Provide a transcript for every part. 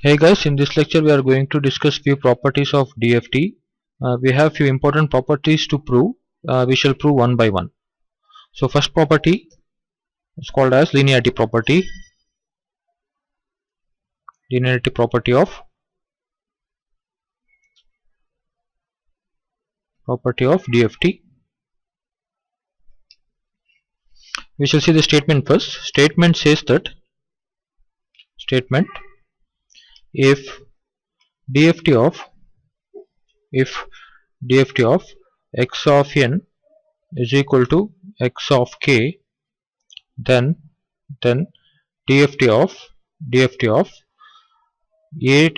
Hey guys, in this lecture we are going to discuss few properties of DFT. We have few important properties to prove. We shall prove one by one. So first property is called as linearity property. Linearity property of DFT. We shall see the statement first. Statement says that if DFT of x of n is equal to x of k, then DFT of a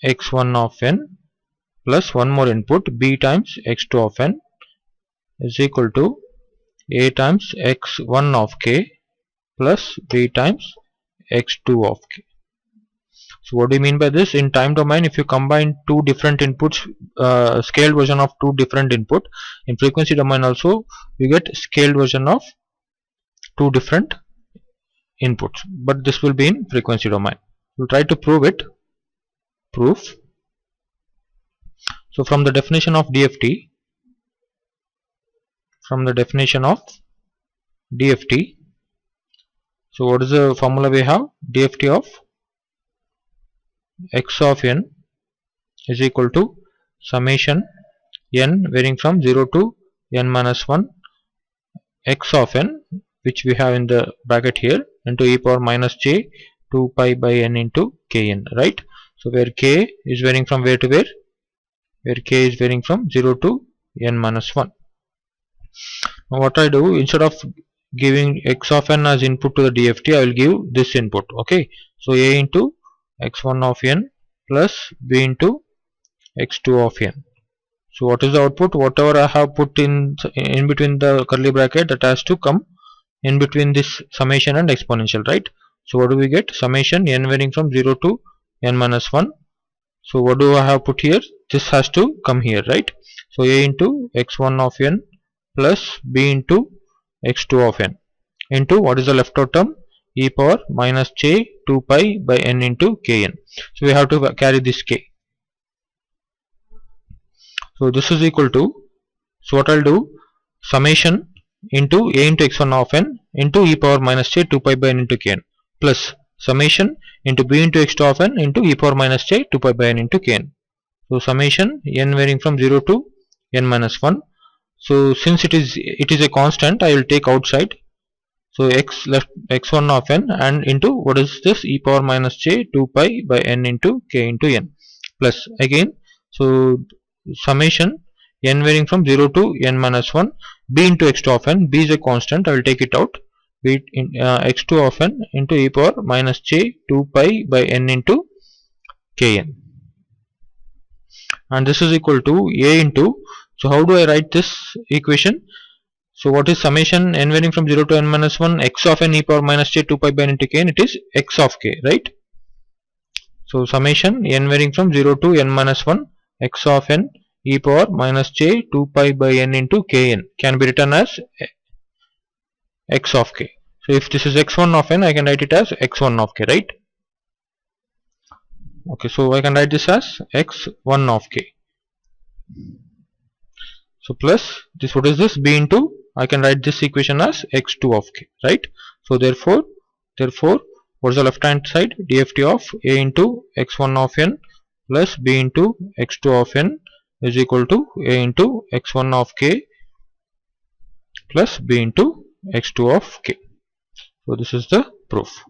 x1 of n plus one more input b times x2 of n is equal to a times x1 of k plus b times x2 of k. So what do you mean by this? In time domain, if you combine two different inputs, scaled version of two different input, in frequency domain also you get scaled version of two different inputs, but this will be in frequency domain. We'll try to prove it. So from the definition of DFT, so what is the formula we have? DFT of x of n is equal to summation n varying from 0 to n minus 1 x of n, which we have in the bracket here, into e power minus j 2 pi by n into kn, right? So where k is varying from where to where? Where k is varying from 0 to n minus 1. Now what I do, instead of giving x of n as input to the DFT, I will give this input. Okay, so a into x1 of n plus b into x2 of n. So what is the output? Whatever I have put in between the curly bracket, that has to come in between this summation and exponential, right? So what do we get? Summation n varying from 0 to n minus 1. So what do I have put here? This has to come here, right? So a into x1 of n plus b into x2 of n into, what is the left out term? E power minus j 2 pi by n into kn. So we have to carry this k. So this is equal to, so what I'll do, summation into a into x1 of n into e power minus j 2 pi by n into kn plus summation into b into x2 of n into e power minus j 2 pi by n into kn. So summation n varying from 0 to n minus 1. So since it is a constant, I will take outside. So x1 of n and into, what is this, e power minus j 2 pi by n into k into n plus again, so summation n varying from 0 to n minus 1 b into x2 of n. B is a constant, I will take it out. B in x2 of n into e power minus j 2 pi by n into kn, and this is equal to a into, so how do I write this equation? So what is summation n varying from 0 to n minus 1 x of n e power minus j 2 pi by n into kn? It is x of k, right? So summation n varying from 0 to n minus 1 x of n e power minus j 2 pi by n into kn can be written as x of k. So if this is x1 of n, I can write it as x1 of k, right? Okay, so I can write this as x1 of k. So plus this, what is this, b into, I can write this equation as x2 of k, right? So therefore what is the left hand side? DFT of a into x1 of n plus b into x2 of n is equal to a into x1 of k plus b into x2 of k. So this is the proof.